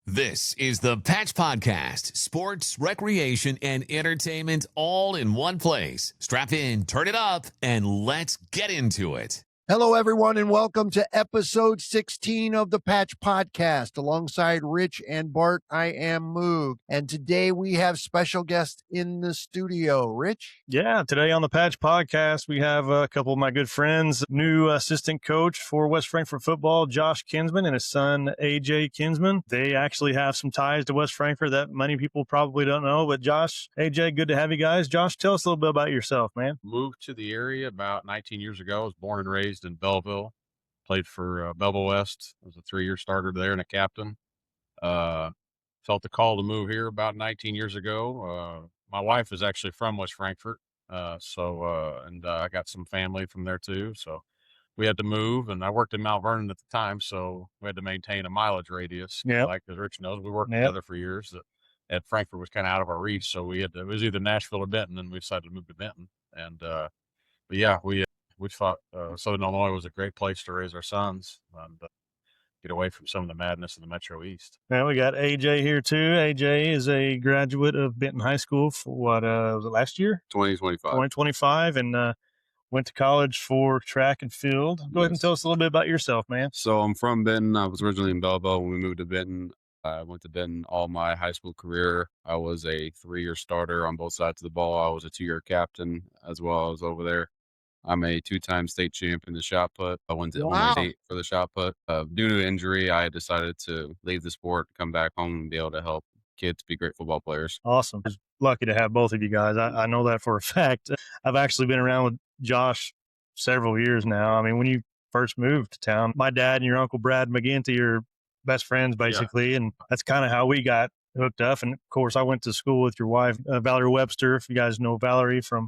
This is the Patch Podcast, sports, recreation, and entertainment all in one place. Strap in, turn it up, and let's get into it. Hello, everyone, and welcome to episode 16 of the Patch Podcast. Alongside Rich and Bart, I am Moog. And today we have special guests in the studio. Rich? Yeah, today on the Patch Podcast, we have a couple of my good friends, new assistant coach for West Frankfort football, Josh Kinsman, and his son, AJ Kinsman. They actually have some ties to West Frankfort that many people probably don't know. But Josh, AJ, good to have you guys. Josh, tell us a little bit about yourself, man. Moved to the area about 19 years ago. I was born and raised in Belleville. Played for Belleville West. I was a 3-year starter there and a captain. Felt the call to move here about 19 years ago. My wife is actually from West Frankfort, and I got some family from there too. So we had to move, and I worked in Mount Vernon at the time, so we had to maintain a mileage radius. Yep. Like as Rich knows, we worked Yep. together for years. At Frankfort was kind of out of our reach, so we had to, it was either Nashville or Benton, and we decided to move to Benton. And but yeah, we thought Southern Illinois was a great place to raise our sons and get away from some of the madness of the Metro East. Now we got AJ here too. AJ is a graduate of Benton High School for what was it last year? 2025, and went to college for track and field. Go ahead and tell us a little bit about yourself, man. So I'm from Benton. I was originally in Belleville when we moved to Benton. I went to Benton all my high school career. I was a 3-year starter on both sides of the ball. I was a 2-year captain as well. I was over there. I'm a 2-time state champ in the shot put. I went to only state for the shot put. Due to injury, I decided to leave the sport, come back home, and be able to help kids be great football players. Awesome. Just lucky to have both of you guys. I know that for a fact. I've actually been around with Josh several years now. I mean, when you first moved to town, my dad and your uncle Brad McGinty are best friends basically, and that's kind of how we got hooked up. And of course, I went to school with your wife, Valerie Webster. If you guys know Valerie from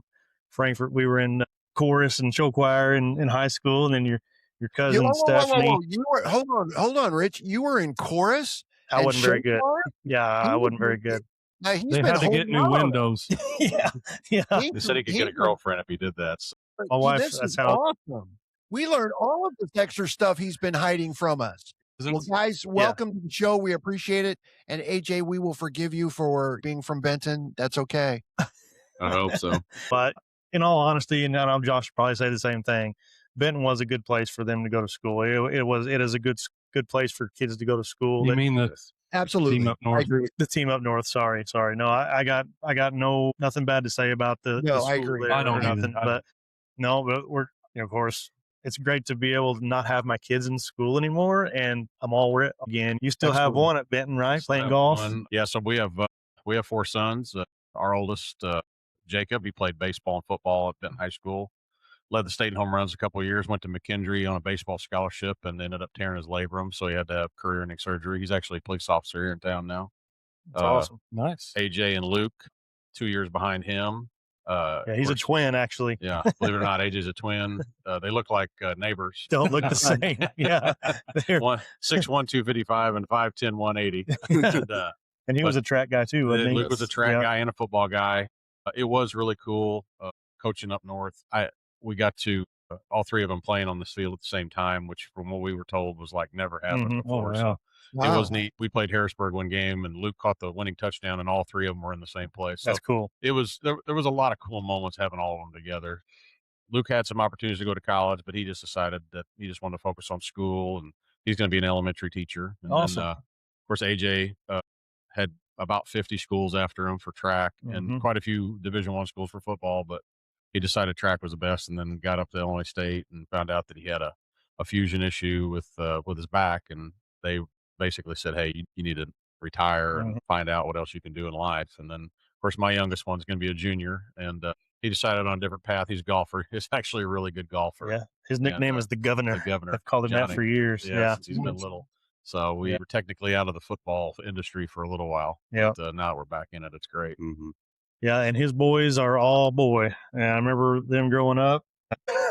Frankfort, we were in chorus and show choir in high school, and then your cousin Stephanie. You were, hold on, Rich. You were in chorus? I wasn't very good. Yeah, I wasn't very good. Now, They had to get new windows. yeah. They said he could get a girlfriend if he did that. So. My wife, This that's is how. awesome. We learned all of this extra stuff he's been hiding from us. Well, guys, welcome to the show. We appreciate it. And AJ, we will forgive you for being from Benton. That's okay. I hope so. But in all honesty, and I know Josh would probably say the same thing, Benton was a good place for them to go to school. It is a good place for kids to go to school. You mean the Absolutely. team up north? I agree. The team up north. Sorry. No, I got nothing bad to say about the school I agree. there I don't or nothing. either. But we're of course, it's great to be able to not have my kids in school anymore, and I'm all for it again. You still have one at Benton, right? Playing golf. Yeah. So we have 4 sons. Our oldest, Jacob, he played baseball and football at Benton High School. Led the state in home runs a couple of years. Went to McKendree on a baseball scholarship and ended up tearing his labrum, so he had to have career-ending surgery. He's actually a police officer here in town now. That's awesome. Nice. AJ and Luke, 2 years behind him. Yeah, he's a twin, actually. Yeah, believe it or not, AJ's a twin. They look like neighbors. Don't look the same. Yeah. 6'1", 255, and 5'10", 180. And he was a track guy too, wasn't he? Luke was a track guy and a football guy. It was really cool coaching up north. We got to all 3 of them playing on this field at the same time, which from what we were told was like never happened before. Oh, So Wow. it was neat. We played Harrisburg one game, and Luke caught the winning touchdown, and all 3 of them were in the same place. So That's cool. it was there was a lot of cool moments having all of them together. Luke had some opportunities to go to college, but he just decided that he just wanted to focus on school, and he's going to be an elementary teacher. And Awesome. then, of course, AJ had about 50 schools after him for track and quite a few Division I schools for football, but he decided track was the best, and then got up to Illinois State and found out that he had a fusion issue with his back, and they basically said, hey, you need to retire and find out what else you can do in life. And then, of course, my youngest one's going to be a junior, and he decided on a different path. He's a golfer. He's actually a really good golfer. Yeah. His nickname is the Governor. The Governor. I've called him that Johnny. for years. Yeah. Since he's been little. So we were technically out of the football industry for a little while. Yeah. But now that we're back in it. It's great. Mm-hmm. Yeah, and his boys are all boy. And I remember them growing up.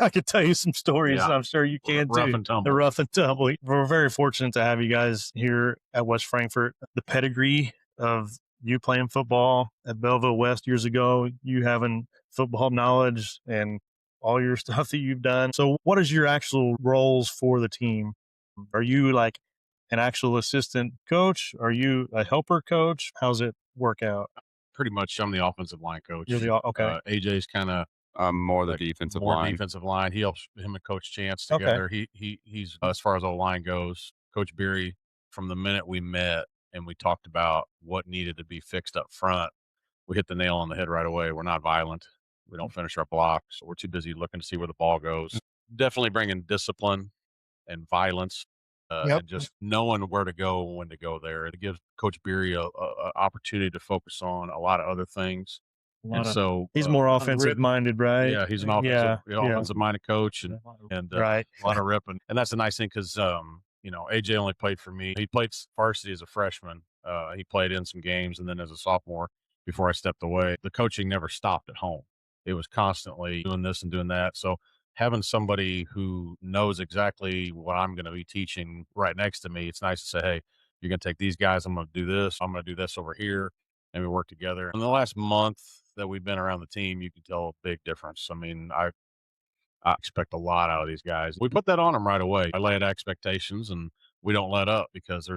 I could tell you some stories. Yeah. I'm sure you can Rough too. and tumble. The rough and tumble. We're very fortunate to have you guys here at West Frankfort. The pedigree of you playing football at Belleville West years ago, you having football knowledge and all your stuff that you've done. So what is your actual roles for the team? Are you like an actual assistant coach? Are you a helper coach? How's it work out? Pretty much, I'm the offensive line coach. You're the okay. AJ's kind of More the defensive more line. defensive line. He helps him and Coach Chance Okay. together. He's as far as O line goes. Coach Beery, from the minute we met and we talked about what needed to be fixed up front, we hit the nail on the head right away. We're not violent. We don't finish our blocks. We're too busy looking to see where the ball goes. Definitely bringing discipline and violence, and just knowing where to go and when to go there. It gives Coach Beery a opportunity to focus on a lot of other things. And so he's more offensive minded, right? Yeah, he's an offensive minded coach, and right. A lot of ripping. And that's a nice thing because AJ only played for me. He played varsity as a freshman. He played in some games, and then as a sophomore before I stepped away. The coaching never stopped at home. It was constantly doing this and doing that. So having somebody who knows exactly what I'm going to be teaching right next to me, it's nice to say, hey, you're going to take these guys. I'm going to do this. I'm going to do this over here. And we work together. In the last month that we've been around the team, you can tell a big difference. I mean, I expect a lot out of these guys. We put that on them right away. I lay out expectations, and we don't let up because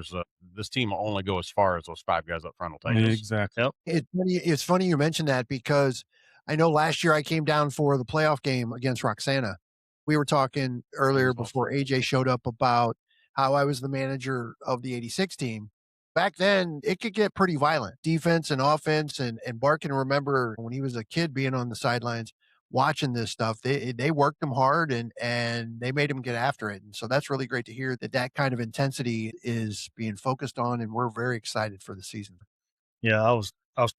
this team will only go as far as those 5 guys up front will take us. Exactly. Yep. It's funny you mentioned that because I know last year I came down for the playoff game against Roxana. We were talking earlier before AJ showed up about how I was the manager of the 86 team. Back then, it could get pretty violent, defense and offense. And Bart can remember when he was a kid being on the sidelines, watching this stuff. They worked him hard and they made him get after it. And so that's really great to hear that kind of intensity is being focused on. And we're very excited for the season. Yeah,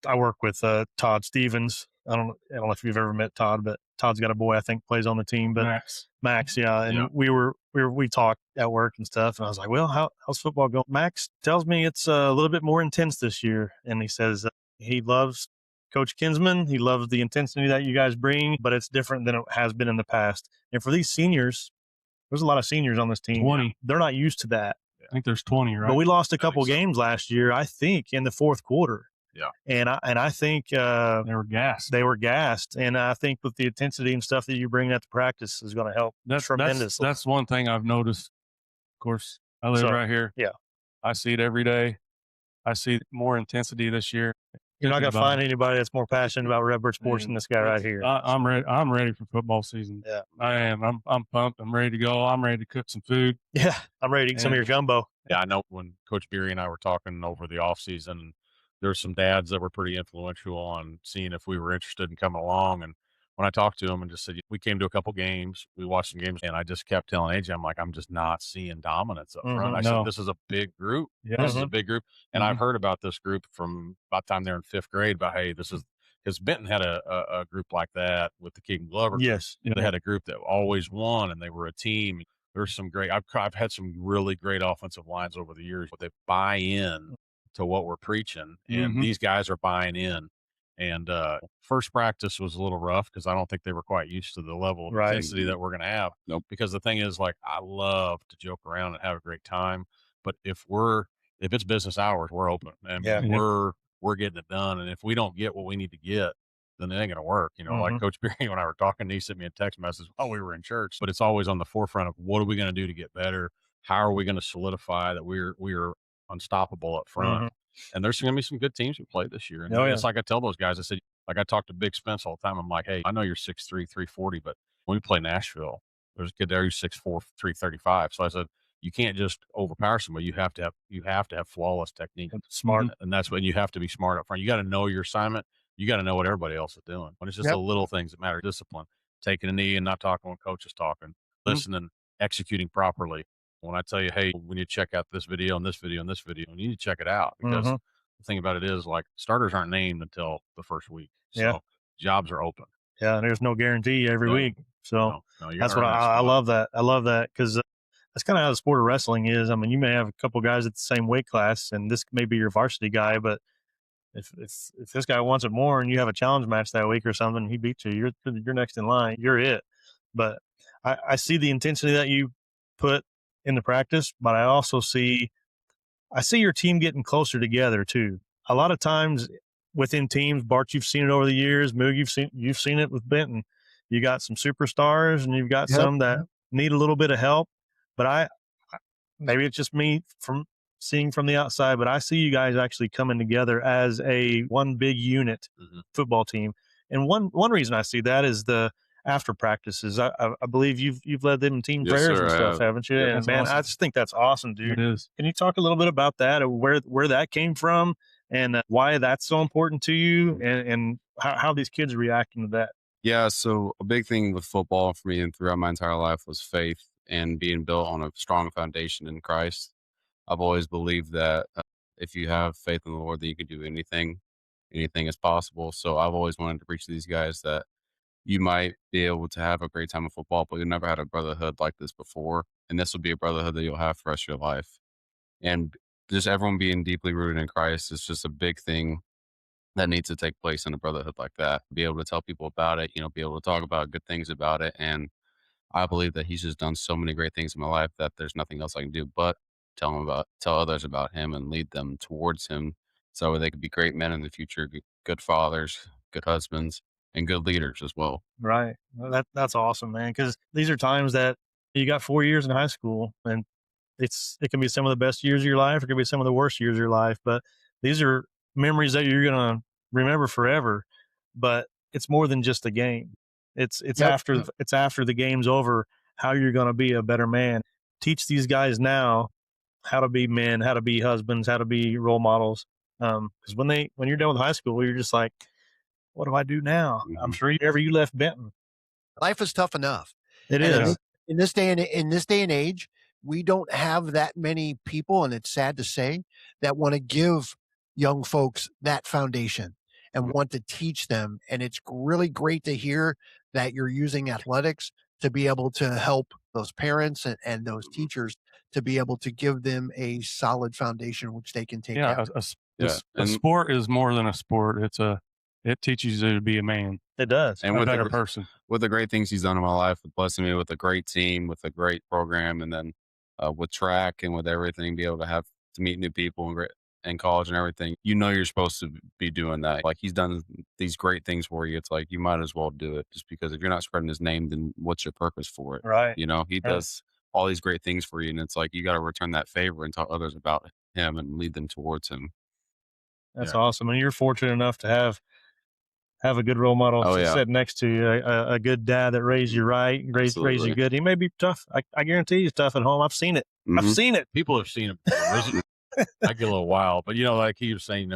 I work with Todd Stevens. I don't know if you've ever met Todd, but Todd's got a boy I think plays on the team. But Max, yeah. And we talked at work and stuff, and I was like, well, how's football going? Max tells me it's a little bit more intense this year, and he says he loves Coach Kinsman. He loves the intensity that you guys bring, but it's different than it has been in the past. And for these seniors, there's a lot of seniors on this team. 20. They're not used to that. I think there's 20, right? But we lost a couple games last year, I think, in the fourth quarter. Yeah. And I think they were gassed. They were gassed. And I think with the intensity and stuff that you bring out to practice is going to help tremendously. That's one thing I've noticed. Of course, I live right here. Yeah. I see it every day. I see more intensity this year. You're not going to find anybody that's more passionate about Redbird sports than this guy right here. I'm ready. I'm ready for football season. Yeah, I am. I'm pumped. I'm ready to go. I'm ready to cook some food. Yeah, I'm ready to eat some of your gumbo. Yeah, I know when Coach Beery and I were talking over the off season, there were some dads that were pretty influential on seeing if we were interested in coming along. And when I talked to him and just said, we came to a couple games, we watched some games, and I just kept telling AJ, I'm like, I'm just not seeing dominance up front. I said, this is a big group. Yeah. This is a big group. And I've heard about this group from about the time they're in 5th grade about, hey, this is, because Benton had a group like that with the Keegan Glover. Yes. They had a group that always won, and they were a team. There's some great, I've had some really great offensive lines over the years, but they buy in to what we're preaching, and these guys are buying in. And first practice was a little rough because I don't think they were quite used to the level of intensity that we're going to have. Nope. Because the thing is, like, I love to joke around and have a great time, but if it's business hours, we're open and we're getting it done. And if we don't get what we need to get, then it ain't going to work. Like Coach Beery and I were talking, he sent me a text message while we were in church, but it's always on the forefront of what are we going to do to get better? How are we going to solidify that we're unstoppable up front? And there's going to be some good teams who play this year. And it's like I tell those guys, I said, like I talk to Big Spence all the time. I'm like, hey, I know you're 6'3", 340, but when we play Nashville, there's a kid there who's 6'4", 335. So I said, you can't just overpower somebody. You have to have flawless technique. Smart. And that's when you have to be smart up front. You got to know your assignment. You got to know what everybody else is doing. When it's just the little things that matter. Discipline, taking a knee and not talking when coach is talking, listening, executing properly. When I tell you, hey, when you check out this video and this video and this video, you need to check it out because the thing about it is, like, starters aren't named until the first week. So jobs are open. Yeah, and there's no guarantee every week. So that's what I love that. I love that because that's kind of how the sport of wrestling is. I mean, you may have a couple guys at the same weight class, and this may be your varsity guy, but if this guy wants it more and you have a challenge match that week or something, he beats you, you're next in line. You're it. But I see the intensity that you put in the practice, but I also see your team getting closer together too. A lot of times within teams, Bart, you've seen it over the years. Moog, you've seen it with Benton. You got some superstars and you've got some that need a little bit of help. But maybe it's just me from seeing from the outside, but I see you guys actually coming together as a one big unit football team. And one reason I see that is the after practices. I believe you've led them in team Yes, prayers sir, and I stuff, have. haven't you? Yep. And That's man, I awesome. just think that's awesome, dude. It is. Can you talk a little bit about that, or where that came from, and why that's so important to you, and how these kids are reacting to that? Yeah, so a big thing with football for me and throughout my entire life was faith and being built on a strong foundation in Christ. I've always believed that if you have faith in the Lord, that you can do anything. Anything is possible. So I've always wanted to preach to these guys that you might be able to have a great time of football, but you've never had a brotherhood like this before. And this will be a brotherhood that you'll have for the rest of your life. And just everyone being deeply rooted in Christ is just a big thing that needs to take place in a brotherhood like that. Be able to tell people about it, be able to talk about good things about it. And I believe that he's just done so many great things in my life that there's nothing else I can do but tell others about him and lead them towards him so they could be great men in the future, good fathers, good husbands, and good leaders as well. Right. Well, that's awesome, man. Because these are times that you got 4 years in high school, and it can be some of the best years of your life, or it can be some of the worst years of your life. But these are memories that you're gonna remember forever. But it's more than just a game. It's Yep. after the game's over, how you're gonna be a better man. Teach these guys now how to be men, how to be husbands, how to be role models. Because when you're done with high school, you're just like, what do I do now? I'm sure you left Benton. Life is tough enough. It And is. in this day and age, we don't have that many people, and it's sad to say, that want to give young folks that foundation and want to teach them. And it's really great to hear that you're using athletics to be able to help those parents and those teachers to be able to give them a solid foundation which they can take Yeah, after. a sport is more than a sport. It teaches you to be a man, It does. And a with better the, person. with the great things he's done in my life, with blessing me with a great team, with a great program, and then with track and with everything, be able to meet new people in college and everything, you're supposed to be doing that. Like he's done these great things for you. It's like you might as well do it, just because if you're not spreading his name, then what's your purpose for it? Right. He does all these great things for you, and it's like you got to return that favor and tell others about him and lead them towards him. That's awesome. And you're fortunate enough to have a good role model sitting next to you, a good dad that raised you right, raised you good. He may be tough. I guarantee he's tough at home. I've seen it. I've seen it. People have seen him. I get a little wild, but like he was saying,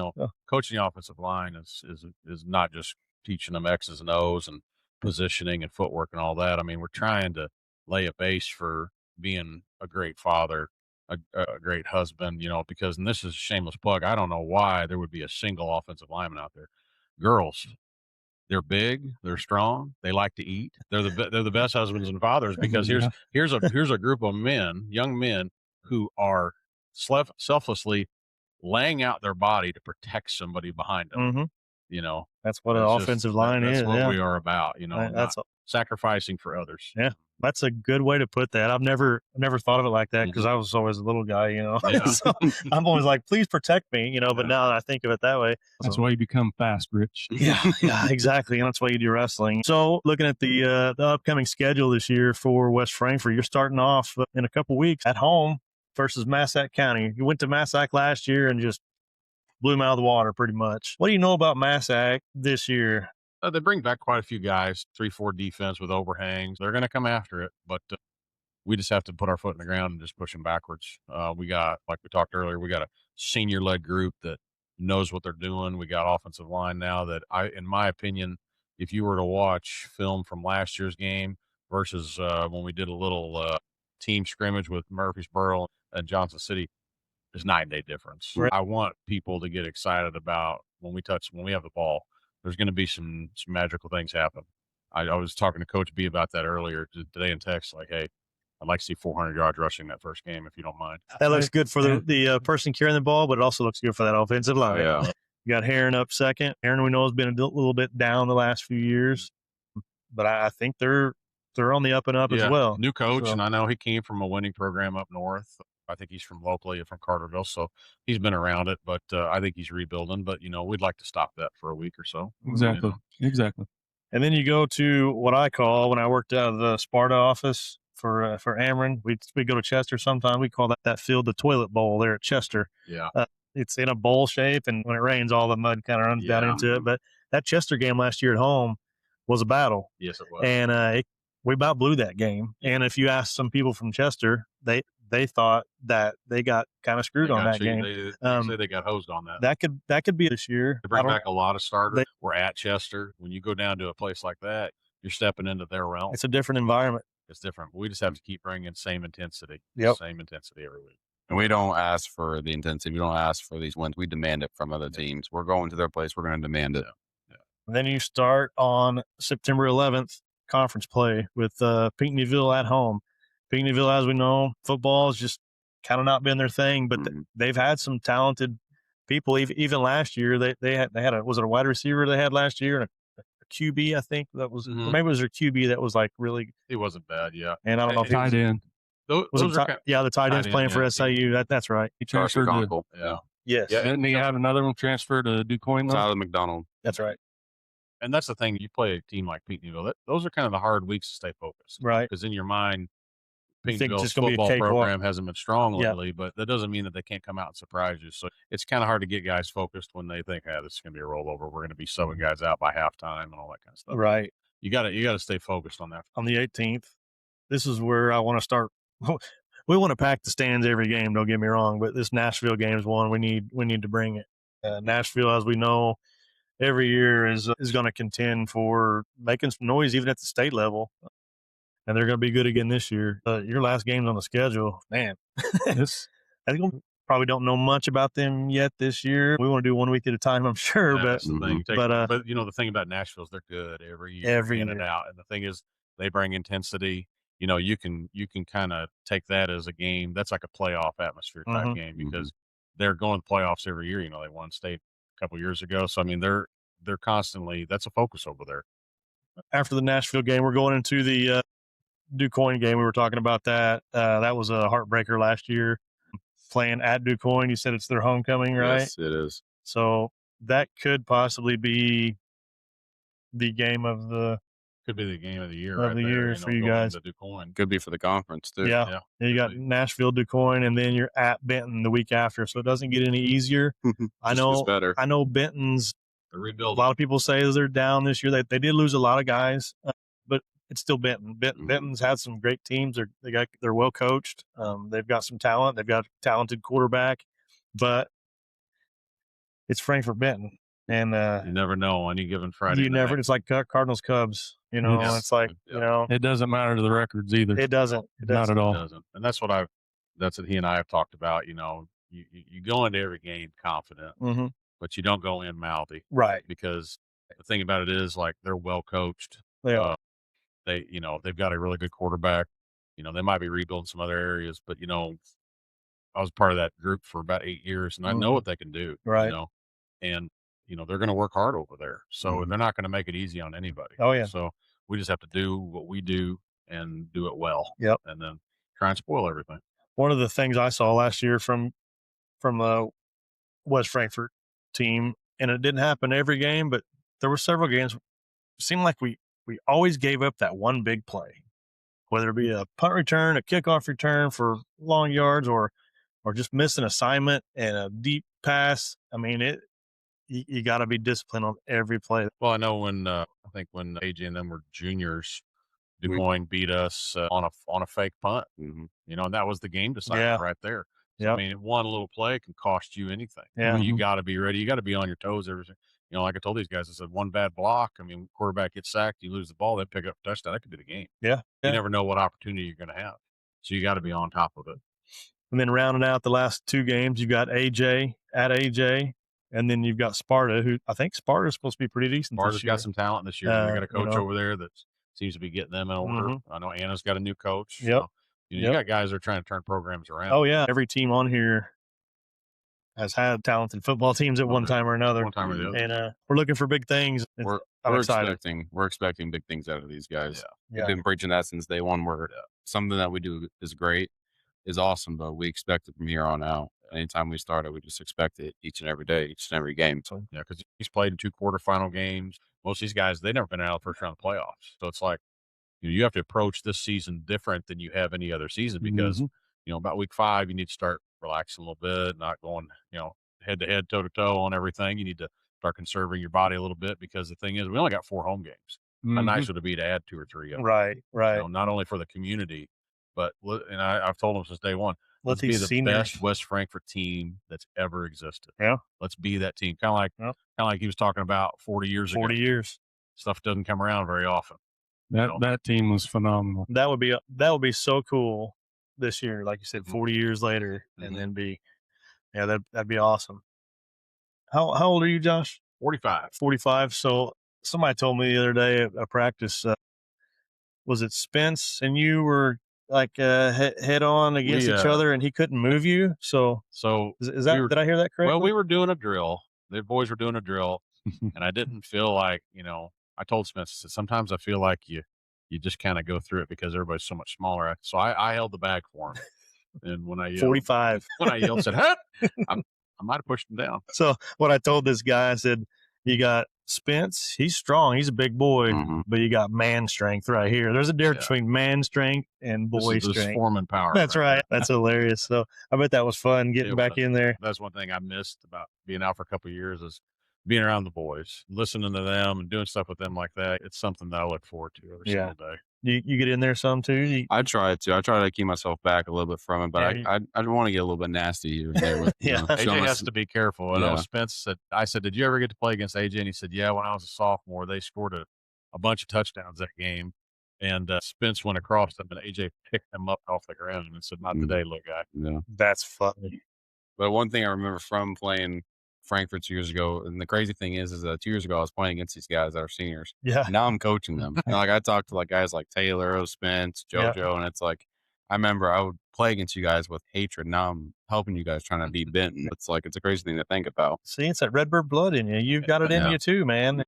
coaching the offensive line is not just teaching them X's and O's and positioning and footwork and all that. I mean, we're trying to lay a base for being a great father, a great husband, because, and this is a shameless plug, I don't know why there would be a single offensive lineman out there. Girls, they're big, they're strong, they like to eat. They're the best husbands and fathers, because here's a group of men, young men, who are selflessly laying out their body to protect somebody behind them. That's what an offensive line is. That's what we are about. That's sacrificing for others. Yeah, that's a good way to put that. I've never thought of it like that, because I was always a little guy, Yeah. So I'm always like, please protect me, But now that I think of it that way, That's why you become fast, Rich. yeah, exactly, and that's why you do wrestling. So, looking at the upcoming schedule this year for West Frankfort, you're starting off in a couple weeks at home versus Massac County. You went to Massac last year and just blew them out of the water, pretty much. What do you know about Massac this year? They bring back quite a few guys, 3-4 defense with overhangs. They're going to come after it, but we just have to put our foot in the ground and just push them backwards. We got, like we talked earlier, we got a senior-led group that knows what they're doing. We got offensive line now that in my opinion, if you were to watch film from last year's game versus when we did a little team scrimmage with Murfreesboro and Johnson City, there's night and day difference. Right. I want people to get excited about when we have the ball. There's going to be some magical things happen. I was talking to Coach B about that earlier today in text, like, hey, I'd like to see 400 yards rushing that first game, if you don't mind. That looks good for the person carrying the ball, but it also looks good for that offensive line. Yeah. You got Heron up second. Heron, we know, has been a little bit down the last few years, but I think they're on the up and up as well. New coach, and I know he came from a winning program up north. I think he's from Carterville, so he's been around it, but I think he's rebuilding. But, we'd like to stop that for a week or so. Exactly. And then you go to what I call, when I worked out of the Sparta office, for Ameren. We go to Chester sometime. We call that field the toilet bowl there at Chester. Yeah. It's in a bowl shape, and when it rains, all the mud kind of runs down into it. But that Chester game last year at home was a battle. Yes, it was. And we about blew that game. Yeah. And if you ask some people from Chester, they thought that they got kind of screwed on that game. They say they got hosed on that. That could be this year. They bring back a lot of starters. We're at Chester. When you go down to a place like that, you're stepping into their realm. It's a different environment. It's different. We just have to keep bringing same intensity. Yep. Same intensity every week. And we don't ask for the intensity. We don't ask for these wins. We demand it from other teams. We're going to their place. We're going to demand it. Yeah. And then you start on September 11th, conference play with Pinckneyville at home. Pinckneyville, as we know, football has just kind of not been their thing, but they've had some talented people. Even last year, they had was it a wide receiver they had last year and a QB, I think that was, or maybe it was their QB that was like really. He wasn't bad, yeah. And I don't know if tight end. The tight end's playing for SIU. That's right. He transferred to, Yes. Yeah. Didn't he have another one transferred to DuQuoin? Tyler McDonald. That's right. And that's the thing. You play a team like Pinckneyville. Those are kind of the hard weeks to stay focused. Right. Because in your mind, You think it's Pinckneyville's just gonna be a football cakewalk. program hasn't been strong lately, but that doesn't mean that they can't come out and surprise you. So it's kind of hard to get guys focused when they think, this is going to be a rollover. We're going to be subbing guys out by halftime and all that kind of stuff. Right. You got to stay focused on that. On the 18th, this is where I want to start. We want to pack the stands every game. Don't get me wrong, but this Nashville game is one we need to bring it. Nashville, as we know, every year is going to contend for making some noise even at the state level. And they're going to be good again this year. Your last game's on the schedule, man. I think we probably don't know much about them yet this year. We want to do 1 week at a time, I'm sure. That's the thing. But you know, the thing about Nashville is they're good every year, Every in year. and out. And the thing is, they bring intensity. You know, you can kind of take that as a game. That's like a playoff atmosphere type game because they're going to playoffs every year. You know, they won state a couple years ago. So I mean, they're constantly, that's a focus over there. After the Nashville game, we're going into the DuQuoin game. We were talking about that. That was a heartbreaker last year. Playing at DuQuoin, you said it's their homecoming, right? Yes, it is. So that could possibly be the game of the Could be the game of the year. Of the year for you going guys. to DuQuoin. Could be for the conference, too. Yeah. You got Nashville, DuQuoin, and then you're at Benton the week after. So it doesn't get any easier. I know. It's better. I know Benton's. They're A rebuilding. lot of people say they're down this year. They did lose a lot of guys, but it's still Benton. Benton's had some great teams. They're well coached. They've got some talent. They've got a talented quarterback, but it's Frankfort Benton, and You never know on any given Friday. night. It's like Cardinals Cubs. You know, Yes. it's like It doesn't matter to the records either. it doesn't. Not at It all. doesn't. And that's what he and I have talked about. You know, you go into every game confident, Mm-hmm. but you don't go in mouthy Right. because the thing about it is like they're well coached. They are. They've got a really good quarterback. You know, they might be rebuilding some other areas, but you know, I was part of that group for about 8 years and I know what they can do. Right. You know, and you know, they're going to work hard over there. So they're not going to make it easy on anybody. Oh, yeah. So we just have to do what we do and do it well. Yep. And then try and spoil everything. One of the things I saw last year from the West Frankfort team, and it didn't happen every game, but there were several games. It seemed like we always gave up that one big play, whether it be a punt return, a kickoff return for long yards, or just miss an assignment and a deep pass. I mean, you got to be disciplined on every play. Well, I know when I think when AJ and them were juniors, DuQuoin beat us on a fake punt. Mm-hmm. You know, and that was the game decider Yeah. right there. So, Yep. I mean, one little play can cost you anything. Yeah. You got to be ready. You got to be on your toes. Everything. You know, like I told these guys, I said one bad block. I mean, quarterback gets sacked, you lose the ball, they pick up a touchdown. That could be the game. Yeah. You never know what opportunity you're going to have. So you got to be on top of it. And then rounding out the last two games, you got AJ at AJ, and then you've got Sparta, who I think Sparta's supposed to be pretty decent. Sparta's this year. got some talent this year. They got a coach you know. over there that seems to be getting them in order. I know Anna's got a new coach. Yep. So, you got guys that are trying to turn programs around. Oh yeah, every team on here has had talented football teams at one time or another. One time or the other. And we're looking for big things. I'm We're excited. expecting big things out of these guys. Yeah. We've been preaching that since day one. Where something that we do is great, is awesome, but we expect it from here on out. Anytime we start it, we just expect it each and every day, each and every game. So, Yeah, because he's played in 2 quarterfinal games. Most of these guys, they've never been out of the first round of the playoffs. So it's like, you have to approach this season different than you have any other season because, about week 5, you need to start relaxing a little bit, not going, head to head, toe to toe on everything. You need to start conserving your body a little bit because the thing is, we only got 4 home games. How nice would it be to add 2 or 3 of them? Right. Not only for the community, but I've told them since day one, let's be the seniors. best West Frankfort team that's ever existed. Yeah. Let's be that team. Kind of like he was talking about 40 years ago. 40 years. Stuff doesn't come around very often. That team was phenomenal. That would be so cool this year, like you said, 40 years later, and then that'd be awesome. How old are you, Josh? 45. 45. So somebody told me the other day at a practice, was it Spence and you were like head on against each other, and he couldn't move you? So is that did I hear that correctly? Well, we were doing a drill. The boys were doing a drill, and I didn't feel like I told Spence, I said, sometimes I feel like you just kind of go through it because everybody's so much smaller. So I held the bag for him, and when I yelled, 45, when I yelled, said, "Huh!" I might have pushed him down. So what I told this guy, I said, you got Spence, he's strong, he's a big boy, but you got man strength right here. There's a difference between man strength and boy strength. This Foreman power. That's right. That's hilarious. So I bet that was fun getting back in there. That's one thing I missed about being out for a couple of years is being around the boys, listening to them and doing stuff with them like that. It's something that I look forward to every single day. You get in there some too? I try to keep myself back a little bit from it, but I want to get a little bit nasty here and there. With, AJ has to be careful. I know Spence said, I said, did you ever get to play against AJ? And he said, yeah, when I was a sophomore, they scored a bunch of touchdowns that game. And Spence went across them, and AJ picked them up off the ground and said, not today, little guy. Yeah. That's funny. But one thing I remember from playing Frankfurt 2 years ago, and the crazy thing is 2 years ago I was playing against these guys that are seniors. Yeah. Now I'm coaching them. Like I talked to guys like Taylor, Spence, JoJo, and it's like I remember I would play against you guys with hatred. Now I'm helping you guys trying to be Benton. It's a crazy thing to think about. See, it's that Redbird blood in you. You've got it in you too, man.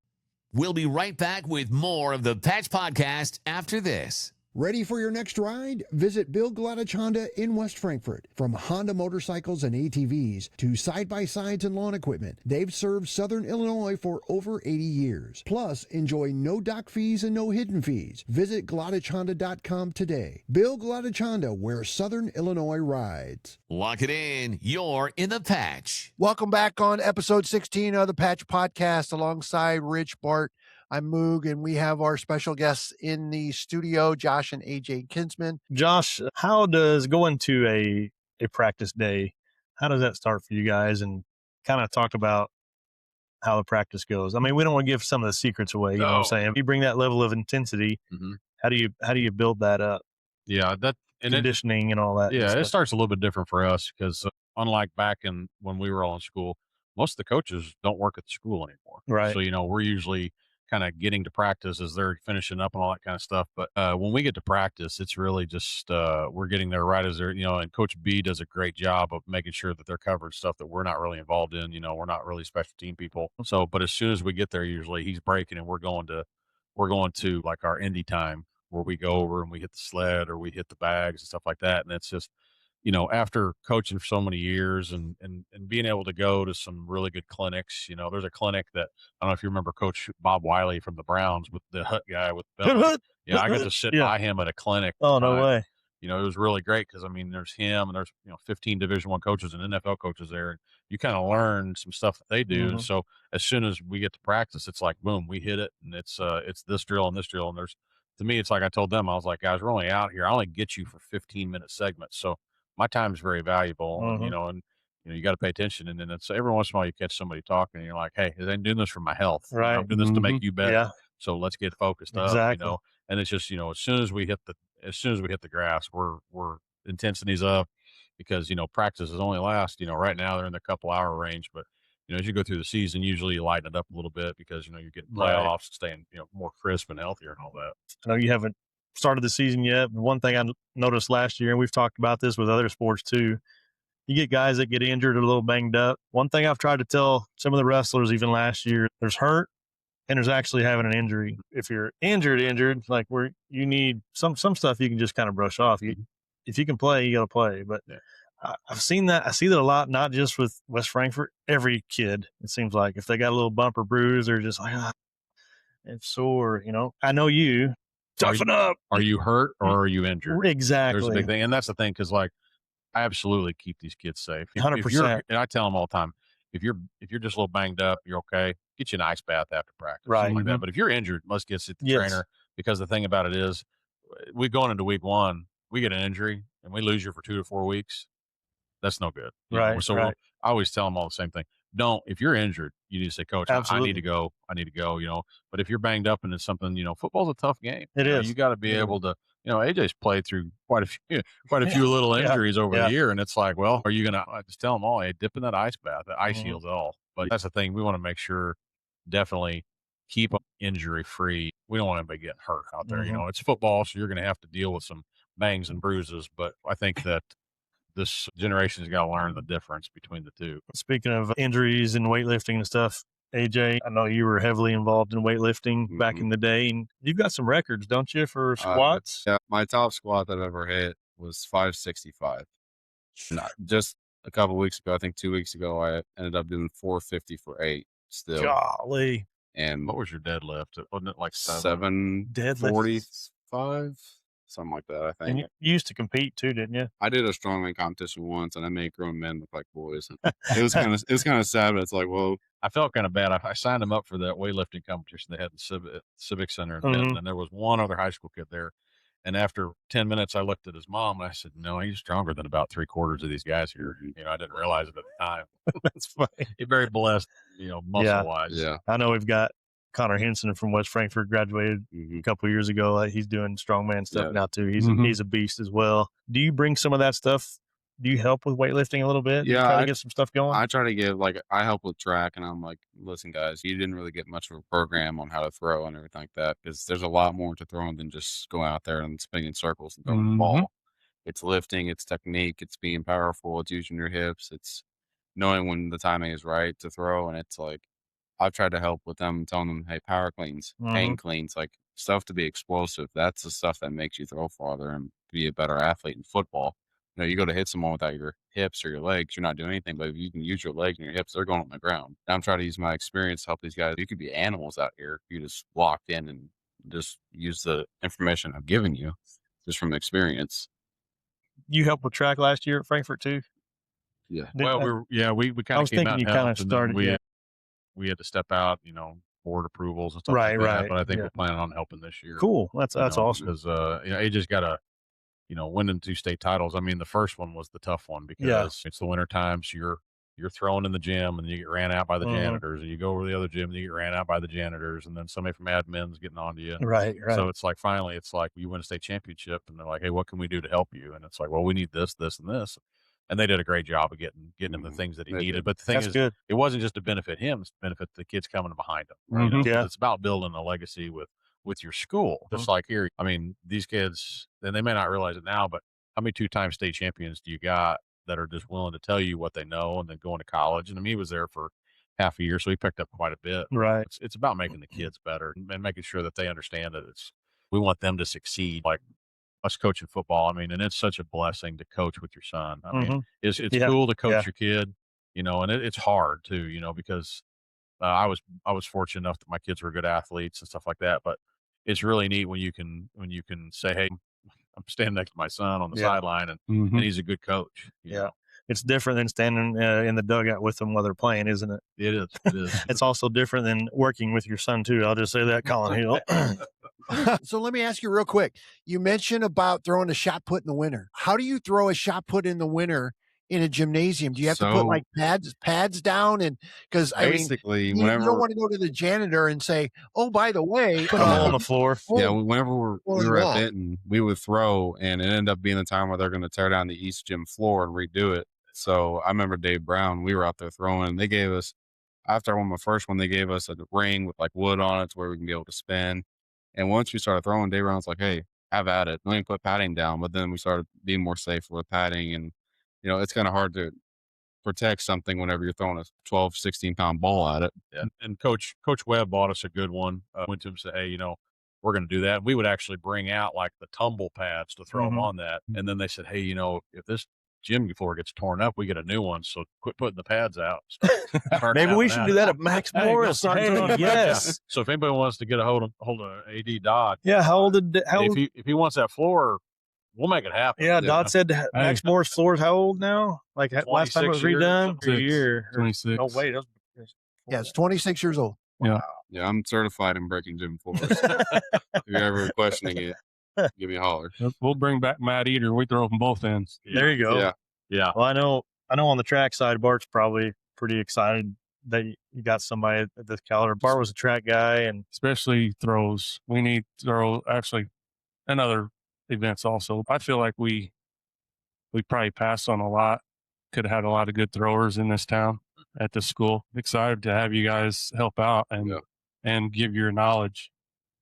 We'll be right back with more of the Patch Podcast after this. Ready for your next ride? Visit Bill Gladich Honda in West Frankfort. From Honda motorcycles and ATVs to side-by-sides and lawn equipment, they've served Southern Illinois for over 80 years. Plus, enjoy no dock fees and no hidden fees. Visit GladichHonda.com today. Bill Gladich Honda, where Southern Illinois rides. Lock it in. You're in the Patch. Welcome back on episode 16 of the Patch Podcast alongside Rich, Bart. I'm Moog, and we have our special guests in the studio, Josh and AJ Kinsman. Josh, how does going to a practice day, how does that start for you guys? And kind of talk about how the practice goes. I mean, we don't want to give some of the secrets away, you know what I'm saying? If you bring that level of intensity, how do you build that up? Yeah, conditioning and all that. Yeah, it starts a little bit different for us because unlike back when we were all in school, most of the coaches don't work at the school anymore. Right. So, we're usually kind of getting to practice as they're finishing up and all that kind of stuff. But when we get to practice, it's really just we're getting there right as they're, and Coach B does a great job of making sure that they're covering stuff that we're not really involved in. We're not really special team people. So, but as soon as we get there, usually he's breaking and we're going to like our indie time where we go over and we hit the sled or we hit the bags and stuff like that. And it's just, after coaching for so many years and being able to go to some really good clinics, there's a clinic that, I don't know if you remember Coach Bob Wiley from the Browns with the Hut guy with the belt. Yeah, I got to sit by him at a clinic. Oh, no way. It was really great because, there's him and there's, 15 Division I coaches and NFL coaches there. And you kind of learn some stuff that they do. And so as soon as we get to practice, it's like, boom, we hit it. And it's this drill and this drill. And to me, it's like I told them, I was like, guys, we're only out here. I only get you for 15-minute segments. So my time is very valuable, and you got to pay attention. And then it's every once in a while you catch somebody talking, and you're like, "Hey, I'm doing this for my health. Right? I'm doing this to make you better. Yeah. So let's get focused up." Exactly. And it's just as soon as we hit the grass, we're intensity's up because practices only last right now they're in the couple hour range, but as you go through the season, usually you lighten it up a little bit because you're getting playoffs, staying more crisp and healthier and all that. I know you haven't started the season yet. But one thing I noticed last year, and we've talked about this with other sports too, you get guys that get injured or a little banged up. One thing I've tried to tell some of the wrestlers even last year, there's hurt and there's actually having an injury. If you're injured, like where you need some stuff you can just kind of brush off. If you can play, you got to play. But I've seen that. I see that a lot, not just with West Frankfort. Every kid, it seems like, if they got a little bump or bruise, they're just like, it's sore. I know you. toughen up. Are you hurt or are you injured? Exactly. There's a big thing. And that's the thing. Cause like, I absolutely keep these kids safe. If 100%. and I tell them all the time, if you're just a little banged up, you're okay. Get you an ice bath after practice, Right. something like that. But if you're injured, let's get to the trainer, because the thing about it is, we going into week 1, we get an injury and we lose you for 2 to 4 weeks. That's no good. Right. So I always tell them all the same thing. If you're injured, you need to say, Coach, I need to go. I need to go, but if you're banged up and it's something, football's a tough game. It is. You got to be able to, AJ's played through quite a few little injuries over the year. And it's like, well, are you going to just tell them all, hey, dip in that ice bath, that ice heals it all. But that's the thing. We want to make sure, definitely keep them injury free. We don't want anybody getting hurt out there. It's football, so you're going to have to deal with some bangs and bruises. But I think that this generation's got to learn the difference between the two. Speaking of injuries and weightlifting and stuff, AJ, I know you were heavily involved in weightlifting back in the day, and you've got some records, don't you, for squats? Yeah, my top squat that I ever hit was 565. And just a couple of weeks ago, I think 2 weeks ago, I ended up doing 450 for 8 still. Golly. And what was your deadlift? Wasn't it like 745? Something like that, I think. And you used to compete too, didn't you? I did a strongman competition once, and I made grown men look like boys. It was kind of sad, but it's like, well, I felt kind of bad. I signed him up for that weightlifting competition they had in Civic Center in Denton, and there was one other high school kid there. And after 10 minutes, I looked at his mom and I said, "No, he's stronger than about 3/4 of these guys here." I didn't realize it at the time. That's funny. He's very blessed, muscle wise. Yeah. I know we've got Connor Henson from West Frankfort, graduated a couple of years ago. He's doing strongman stuff now too. He's a beast as well. Do you bring some of that stuff? Do you help with weightlifting a little bit? Yeah, try to get some stuff going. I try to give I help with track, and I'm like, listen, guys, you didn't really get much of a program on how to throw and everything like that, because there's a lot more to throwing than just going out there and spinning in circles and throwing the ball. It's lifting, it's technique, it's being powerful, it's using your hips, it's knowing when the timing is right to throw, and it's like, I've tried to help with them, telling them, hey, power cleans, hang cleans, like stuff to be explosive. That's the stuff that makes you throw farther and be a better athlete in football. You go to hit someone without your hips or your legs, you're not doing anything. But if you can use your legs and your hips, they're going on the ground. And I'm trying to use my experience to help these guys. You could be animals out here if you just locked in and just use the information I've given you just from experience. You helped with track last year at Frankfort too? Yeah. Well, we kind of came out and helped, and then we had to step out, board approvals and stuff like that. But I think we're planning on helping this year. Cool. That's awesome. Because AJ's got a winning 2 state titles. I mean, the first one was the tough one because it's the winter time. So you're throwing in the gym and you get ran out by the janitors, and you go over to the other gym and you get ran out by the janitors, and then somebody from admin's getting on to you. Right. So it's like, finally, it's like you win a state championship and they're like, hey, what can we do to help you? And it's like, well, we need this, this, and this. And they did a great job of getting him the things that he needed. But the thing is, it wasn't just to benefit him; it's to benefit the kids coming behind him. Right? It's about building a legacy with your school. Just like here, I mean, these kids, and they may not realize it now, but how many 2-time state champions do you got that are just willing to tell you what they know and then going to college? And I mean, he was there for half a year, so he picked up quite a bit. Right. It's about making the kids better and making sure that they understand that we want them to succeed. Like us coaching football, I mean, and it's such a blessing to coach with your son. I mean, it's cool to coach your kid, and it's hard too, because I was fortunate enough that my kids were good athletes and stuff like that. But it's really neat when you can say, hey, I'm standing next to my son on the sideline, and he's a good coach. Yeah. It's different than standing in the dugout with them while they're playing, isn't it? It is. It is. It's also different than working with your son too. I'll just say that, Colin Hill. So let me ask you real quick. You mentioned about throwing a shot put in the winter. How do you throw a shot put in the winter in a gymnasium? Do you have to put like pads down? And because basically, you don't want to go to the janitor and say, "Oh, by the way, put them on the floor." Yeah, whenever we were at Benton, we would throw, and it ended up being the time where they're going to tear down the East Gym floor and redo it. So I remember Dave Brown. We were out there throwing, and they gave us, after I won my first one, they gave us a ring with like wood on it to where we can be able to spin. And once we started throwing, Dave Brown's like, "Hey, have at it. Don't even put padding down." But then we started being more safe with padding, and it's kind of hard to protect something whenever you're throwing a 12, 16-pound ball at it. Yeah. And Coach Webb bought us a good one. Went to him and said, hey, we're going to do that. We would actually bring out like the tumble pads to throw them on that. And then they said, hey, if this gym floor gets torn up, we get a new one. So quit putting the pads out. Maybe we should do that at Max Morris. Hey, yes. So if anybody wants to get a hold of AD Dodd, Yeah. if he wants that floor, we'll make it happen. Yeah, Dodd said Max Morris floor is how old now? Like last time it was redone? years. A year. 26. Oh, wait. Yeah, it's 26 years old. Yeah. Yeah, I'm certified in breaking gym floors. If you're ever questioning it, give me a holler. We'll bring back Matt Eater. We throw from both ends. There you go. Yeah. Well, I know on the track side, Bart's probably pretty excited that you got somebody at this caliber. Bart was a track guy, and especially throws. We need throw actually and other events also. I feel like we probably passed on a lot. Could have had a lot of good throwers in this town at this school. Excited to have you guys help out and give your knowledge,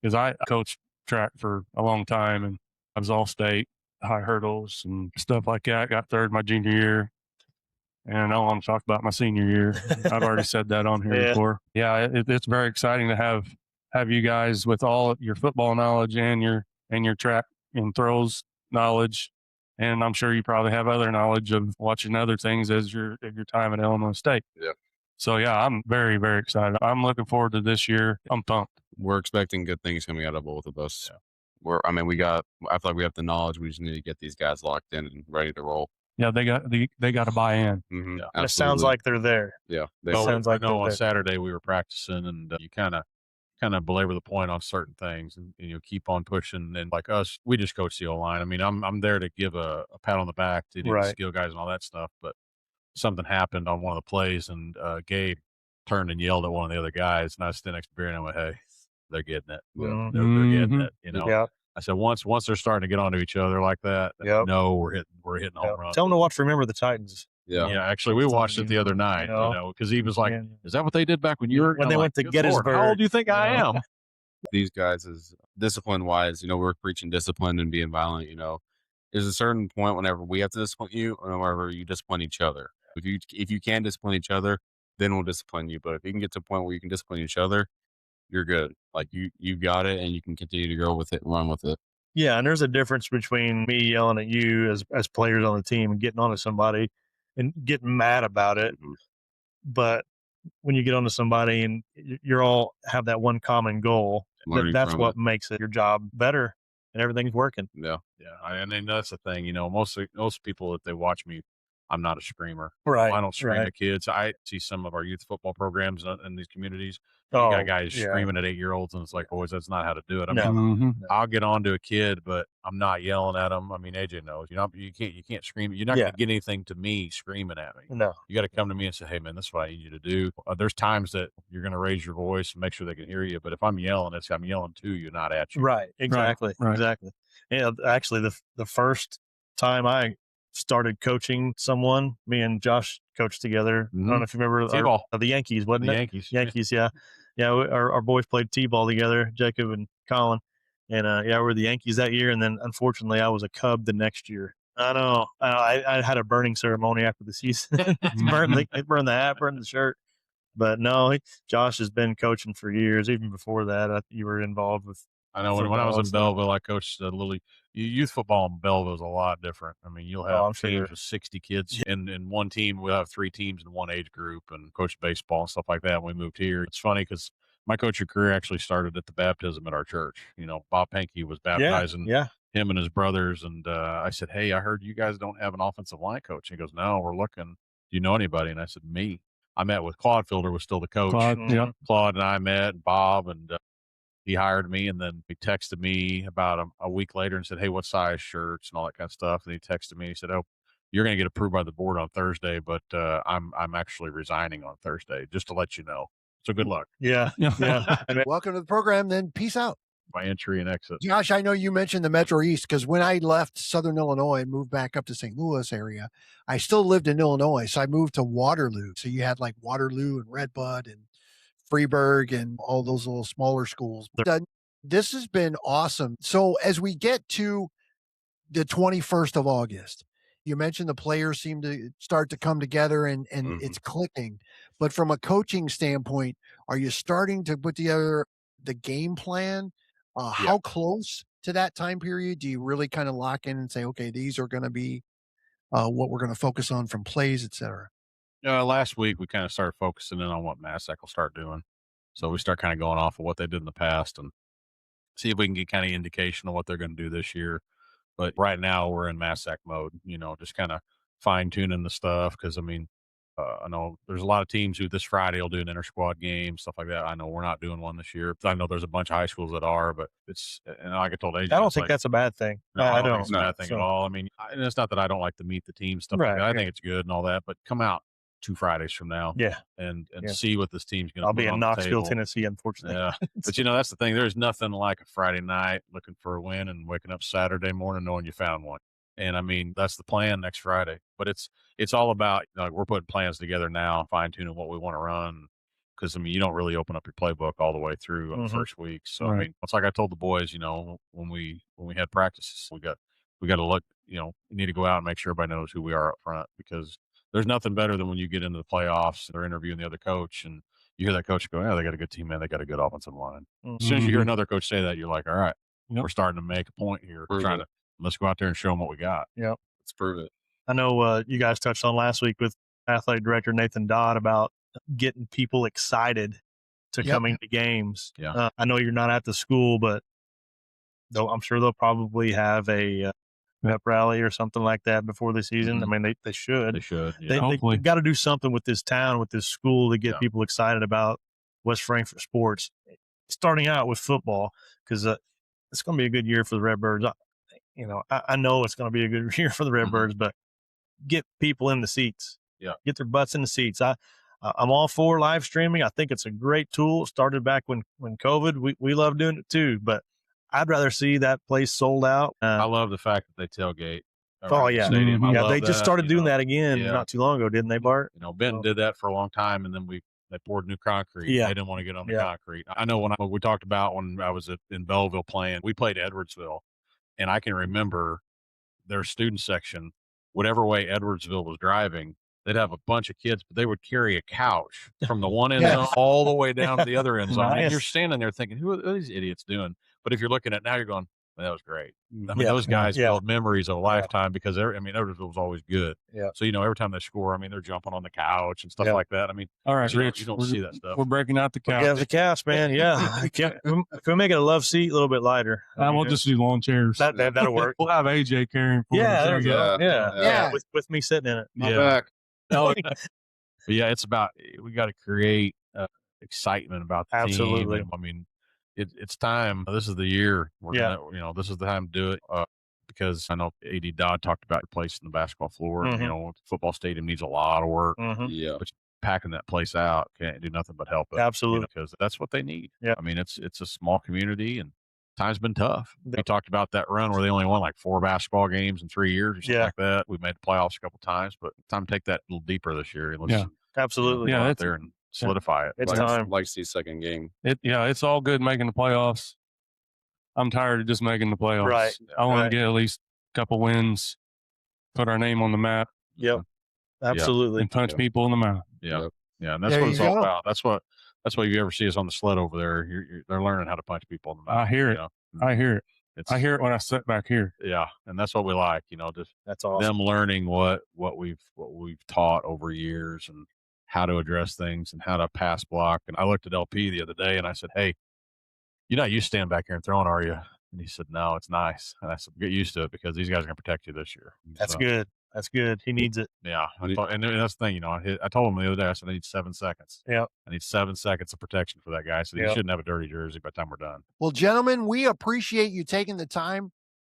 because I coached track for a long time and I was all state high hurdles and stuff like that. Got third my junior year. And I don't want to talk about my senior year. I've already said that on here before. Yeah, it's very exciting to have you guys with all your football knowledge and your track and throws knowledge. And I'm sure you probably have other knowledge of watching other things as your time at Illinois State. Yeah. So yeah, I'm very, very excited. I'm looking forward to this year. I'm pumped. We're expecting good things coming out of both of us. Yeah. I feel like we have the knowledge. We just need to get these guys locked in and ready to roll. Yeah, they got to buy in. Mm-hmm. Yeah, it sounds like they're there. Yeah, sounds like on Saturday we were practicing, and you kind of belabor the point on certain things, and keep on pushing. And like us, we just coach the O-line. I mean, I'm there to give a pat on the back to the skill guys and all that stuff. But something happened on one of the plays, and Gabe turned and yelled at one of the other guys, and I stood next to Barry and I went, "Hey, they're getting it. Yeah. They're getting it." Yeah. I said once they're starting to get onto each other like that, no, we're hitting home runs. Tell them to watch Remember the Titans. Yeah. Yeah, actually, we watched it the other night, because he was like, "Is that what they did back when you were?" When they went to Gettysburg. How old do you think I am? These guys is discipline-wise, we're preaching discipline and being violent, There's a certain point whenever we have to discipline you or whenever you discipline each other. If you can discipline each other, then we'll discipline you. But if you can get to a point where you can discipline each other, you're good. Like you got it, and you can continue to go with it and run with it. Yeah, and there's a difference between me yelling at you as players on the team and getting onto somebody and getting mad about it. Mm-hmm. But when you get onto somebody and you all have that one common goal, that's what makes your job better and everything's working. Yeah. And then that's the thing, most people that they watch me, I'm not a screamer. Right. I don't scream at kids. I see some of our youth football programs in these communities. You got guys screaming at 8-year-olds, and it's like, boys, that's not how to do it. I mean, I'll get on to a kid, but I'm not yelling at them. I mean, AJ knows. You can't scream. You're not going to get anything to me screaming at me. No. You got to come to me and say, "Hey, man, this is what I need you to do." There's times that you're going to raise your voice and make sure they can hear you. But if I'm yelling, I'm yelling to you, not at you. Right. Exactly. Right. Exactly. Yeah. Actually, the first time I started coaching someone, me and Josh coached together. Mm-hmm. I don't know if you remember the Yankees, wasn't it? Yankees. Yeah. Yeah. Our boys played T-ball together, Jacob and Colin. And we were the Yankees that year. And then unfortunately I was a Cub the next year. I know. I had a burning ceremony after the season. Burned the hat, burned the shirt. But no, Josh has been coaching for years. Even before that, you were involved with. I know when I was in Belleville, I coached Lily. Youth football in Belleville is a lot different. I mean, you'll have teams with 60 kids. In one team, we'll have 3 teams in one age group, and coach baseball and stuff like that. When we moved here, it's funny because my coaching career actually started at the baptism at our church. Bob Pankey was baptizing him and his brothers. And I said, "Hey, I heard you guys don't have an offensive line coach." And he goes, "No, we're looking. Do you know anybody?" And I said, "Me." I met with Claude Fielder, was still the coach. Claude and I met, Bob, and he hired me, and then he texted me about a week later and said, "Hey, what size shirts and all that kind of stuff?" And he texted me. He said, "Oh, you're going to get approved by the board on Thursday, but I'm actually resigning on Thursday, just to let you know. So good luck." Yeah. Welcome to the program. Then peace out. My entry and exit. Josh, I know you mentioned the Metro East because when I left Southern Illinois and moved back up to St. Louis area, I still lived in Illinois. So I moved to Waterloo. So you had like Waterloo and Redbud and Freeburg and all those little smaller schools. This has been awesome. So as we get to the 21st of August, you mentioned the players seem to start to come together and it's clicking. But from a coaching standpoint, are you starting to put together the game plan? How close to that time period do you really kind of lock in and say, okay, these are going to be what we're going to focus on from plays, etc. Last week we kind of started focusing in on what Massac will start doing. So we start kind of going off of what they did in the past and see if we can get kind of indication of what they're going to do this year. But right now we're in Massac mode, just kind of fine tuning the stuff. Cause I mean, I know there's a lot of teams who this Friday will do an inter-squad game, stuff like that. I know we're not doing one this year. I know there's a bunch of high schools that are, but and like I told AJ, I don't think that's a bad thing. No, I don't think it's a No. bad thing at all. I mean, and it's not that I don't like to meet the team, stuff like Right, that. I yeah. think it's good and all that, but come out 2 Fridays from now Yeah. and Yeah. see what this team's going to I'll put be in on the Knoxville, table. Tennessee, unfortunately. Yeah. But that's the thing. There's nothing like a Friday night looking for a win and waking up Saturday morning knowing you found one. And I mean, that's the plan next Friday. But it's all about, we're putting plans together now, fine tuning what we want to run. Because I mean, you don't really open up your playbook all the way through on the first week. So I mean, it's like I told the boys, when we had practices, we got to look. You need to go out and make sure everybody knows who we are up front, because there's nothing better than when you get into the playoffs, they're interviewing the other coach, and you hear that coach go, "Yeah, they got a good team, man. They got a good offensive line." As soon as you hear another coach say that, you're like, "All right, we're starting to make a point here. Let's go out there and show them what we got." Yep. Let's prove it. I know you guys touched on last week with athletic director Nathan Dodd about getting people excited to coming to games. Yeah. I know you're not at the school, but I'm sure they'll probably have a pep rally or something like that before the season. I mean, they should. They should. Yeah. They've got to do something with this town, with this school, to get people excited about West Frankfort sports. Starting out with football, because it's going to be a good year for the Redbirds. I know it's going to be a good year for the Redbirds, but get people in the seats. Yeah. Get their butts in the seats. I'm all for live streaming. I think it's a great tool. It started back when COVID. We love doing it too, but I'd rather see that place sold out. I love the fact that they tailgate. Oh yeah, Stadium. I yeah. love They just that, started doing that again not too long ago, didn't they, Bart? Benton did that for a long time, and then they poured new concrete. Yeah. They didn't want to get on the concrete. I know when we talked about when I was in Belleville playing, we played Edwardsville, and I can remember their student section, whatever way Edwardsville was driving, they'd have a bunch of kids, but they would carry a couch from the one end zone all the way down to the other end zone. And you're standing there thinking, who are these idiots doing? But if you're looking at it now, you're going, well, that was great. I mean, those guys built memories of a lifetime, because Edwardsville was always good. Yeah. So, every time they score, they're jumping on the couch and stuff like that. I mean, all right, Rich, you don't see that stuff. We're breaking out the couch. Yeah, the couch, man. Yeah. Can we make it a love seat a little bit lighter? We'll just do lawn chairs. That'll work. We'll have AJ carrying for Yeah, us. there you go. Yeah. With me sitting in it. My back. But yeah, it's about, we got to create excitement about the Absolutely. team. And, I mean, it's time. This is the year. This is the time to do it. Because I know AD Dodd talked about replacing the basketball floor. The football stadium needs a lot of work. Yeah. But packing that place out can't do nothing but help it. Absolutely. Because that's what they need. Yeah. I mean, it's a small community, and time's been tough. We talked about that run where they only won like 4 basketball games in 3 years or something like that. We made the playoffs a couple times, but it's time to take that a little deeper this year. And let's absolutely. go out there and solidify it. It's Like, time. like to see second game. It's all good making the playoffs. I'm tired of just making the playoffs. Right. I want to get at least a couple wins, put our name on the map. Yep. Absolutely. And punch people in the mouth. Yeah. Yep. Yeah. And that's There what you it's all go. about. That's why you ever see us on the sled over there. They're learning how to punch people in the mouth. I hear it. I hear it. I hear it when I sit back here. Yeah. And that's what we like, just That's awesome. them learning what we've taught over years, and how to address things and how to pass block. And I looked at LP the other day and I said, "Hey, you're not used to standing back here and throwing, are you?" And he said, "No, it's nice." And I said, "Get used to it, because these guys are going to protect you this year." That's good. That's good. He needs it. Yeah. And that's the thing, I told him the other day, I said, I need 7 seconds. Yep. I need 7 seconds of protection for that guy. So he shouldn't have a dirty jersey by the time we're done. Well, gentlemen, we appreciate you taking the time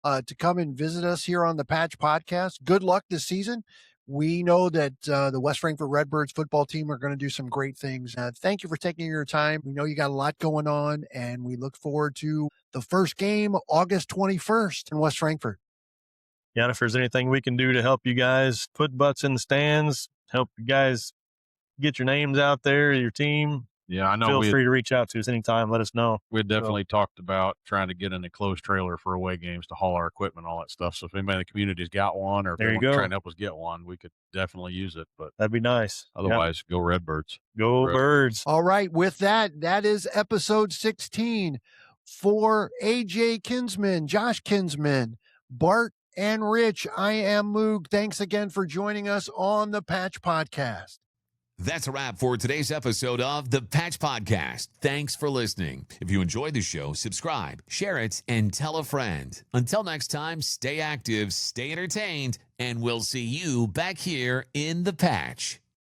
to come and visit us here on the Patch Podcast. Good luck this season. We know that the West Frankfort Redbirds football team are going to do some great things. Thank you for taking your time. We know you got a lot going on, and we look forward to the first game, August 21st in West Frankfort. Yeah, and if there's anything we can do to help you guys put butts in the stands, help you guys get your names out there, your team, Yeah, I know. feel free to reach out to us anytime. Let us know. We had definitely talked about trying to get an enclosed trailer for away games to haul our equipment and all that stuff. So if anybody in the community's got one, or if There they you want to go. try and help us get one, we could definitely use it. But That'd be nice. Yeah. otherwise, go Redbirds. Go Birds. All right. With that, that is episode 16 for AJ Kinsman, Josh Kinsman, Bart, and Rich. I am Moog. Thanks again for joining us on the Patch Podcast. That's a wrap for today's episode of the Patch Podcast. Thanks for listening. If you enjoyed the show, subscribe, share it, and tell a friend. Until next time, stay active, stay entertained, and we'll see you back here in the Patch.